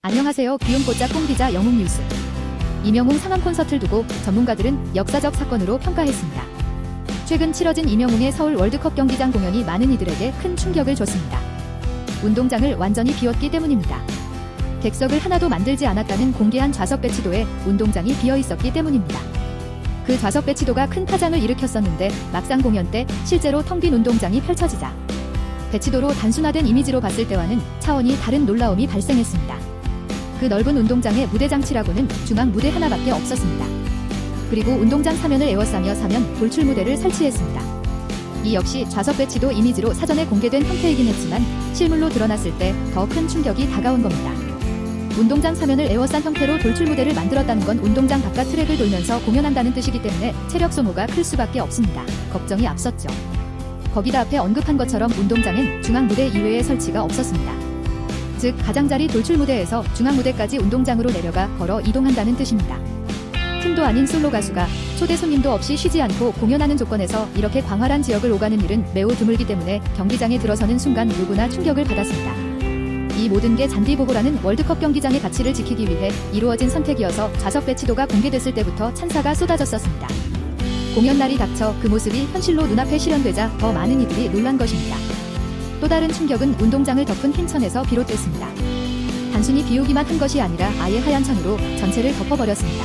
안녕하세요. 귀염뽀짝 꽁기자 영웅뉴스. 이명웅 상암 콘서트를 두고 전문가들은 역사적 사건으로 평가했습니다. 최근 치러진 이명웅의 서울 월드컵 경기장 공연이 많은 이들에게 큰 충격을 줬습니다. 운동장을 완전히 비웠기 때문입니다. 객석을 하나도 만들지 않았다는 공개한 좌석 배치도에 운동장이 비어 있었기 때문입니다. 그 좌석 배치도가 큰 파장을 일으켰었는데 막상 공연 때 실제로 텅 빈 운동장이 펼쳐지자 배치도로 단순화된 이미지로 봤을 때와는 차원이 다른 놀라움이 발생했습니다. 그 넓은 운동장의 무대 장치라고는 중앙 무대 하나밖에 없었습니다. 그리고 운동장 사면을 에워싸며 사면 돌출 무대를 설치했습니다. 이 역시 좌석 배치도 이미지로 사전에 공개된 형태이긴 했지만 실물로 드러났을 때 더 큰 충격이 다가온 겁니다. 운동장 사면을 에워싼 형태로 돌출 무대를 만들었다는 건 운동장 바깥 트랙을 돌면서 공연한다는 뜻이기 때문에 체력 소모가 클 수밖에 없습니다. 걱정이 앞섰죠. 거기다 앞에 언급한 것처럼 운동장엔 중앙 무대 이외의 설치가 없었습니다. 즉 가장자리 돌출 무대에서 중앙 무대까지 운동장으로 내려가 걸어 이동한다는 뜻입니다. 팀도 아닌 솔로 가수가 초대 손님도 없이 쉬지 않고 공연하는 조건에서 이렇게 광활한 지역을 오가는 일은 매우 드물기 때문에 경기장에 들어서는 순간 누구나 충격을 받았습니다. 이 모든 게 잔디보고라는 월드컵 경기장의 가치를 지키기 위해 이루어진 선택이어서 좌석 배치도가 공개됐을 때부터 찬사가 쏟아졌었습니다. 공연 날이 닥쳐 그 모습이 현실로 눈앞에 실현되자 더 많은 이들이 놀란 것입니다. 또 다른 충격은 운동장을 덮은 흰 천에서 비롯됐습니다. 단순히 비우기만 한 것이 아니라 아예 하얀 천으로 전체를 덮어버렸습니다.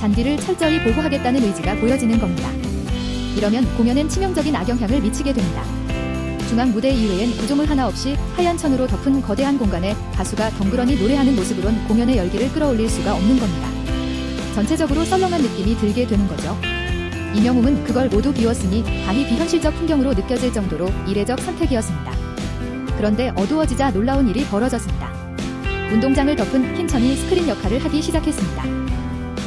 잔디를 철저히 보호하겠다는 의지가 보여지는 겁니다. 이러면 공연엔 치명적인 악영향을 미치게 됩니다. 중앙 무대 이외엔 구조물 하나 없이 하얀 천으로 덮은 거대한 공간에 가수가 덩그러니 노래하는 모습으론 공연의 열기를 끌어올릴 수가 없는 겁니다. 전체적으로 썰렁한 느낌이 들게 되는 거죠. 이명웅은 그걸 모두 비웠으니 감히 비현실적 풍경으로 느껴질 정도로 이례적 선택이었습니다. 그런데 어두워지자 놀라운 일이 벌어졌습니다. 운동장을 덮은 흰 천이 스크린 역할을 하기 시작했습니다.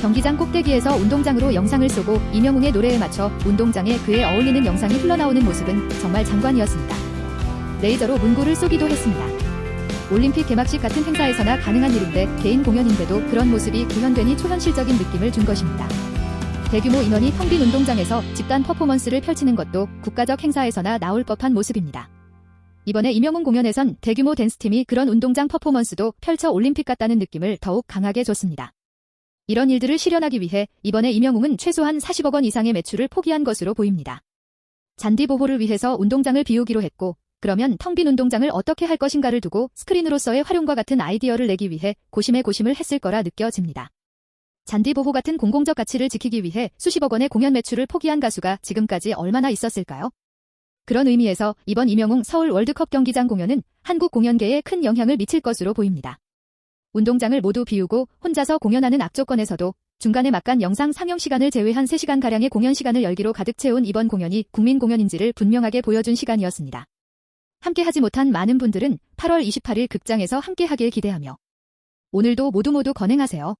경기장 꼭대기에서 운동장으로 영상을 쏘고 이명웅의 노래에 맞춰 운동장에 그에 어울리는 영상이 흘러나오는 모습은 정말 장관이었습니다. 레이저로 문구를 쏘기도 했습니다. 올림픽 개막식 같은 행사에서나 가능한 일인데 개인 공연인데도 그런 모습이 구현되니 초현실적인 느낌을 준 것입니다. 대규모 인원이 텅 빈 운동장에서 집단 퍼포먼스를 펼치는 것도 국가적 행사에서나 나올 법한 모습입니다. 이번에 이명웅 공연에선 대규모 댄스팀이 그런 운동장 퍼포먼스도 펼쳐 올림픽 같다는 느낌을 더욱 강하게 줬습니다. 이런 일들을 실현하기 위해 이번에 이명웅은 최소한 40억 원 이상의 매출을 포기한 것으로 보입니다. 잔디 보호를 위해서 운동장을 비우기로 했고 그러면 텅 빈 운동장을 어떻게 할 것인가를 두고 스크린으로서의 활용과 같은 아이디어를 내기 위해 고심에 고심을 했을 거라 느껴집니다. 잔디 보호 같은 공공적 가치를 지키기 위해 수십억 원의 공연 매출을 포기한 가수가 지금까지 얼마나 있었을까요? 그런 의미에서 이번 이명웅 서울 월드컵 경기장 공연은 한국 공연계에 큰 영향을 미칠 것으로 보입니다. 운동장을 모두 비우고 혼자서 공연하는 악조건에서도 중간에 막간 영상 상영 시간을 제외한 3시간가량의 공연 시간을 열기로 가득 채운 이번 공연이 국민 공연인지를 분명하게 보여준 시간이었습니다. 함께하지 못한 많은 분들은 8월 28일 극장에서 함께하길 기대하며 오늘도 모두 건행하세요.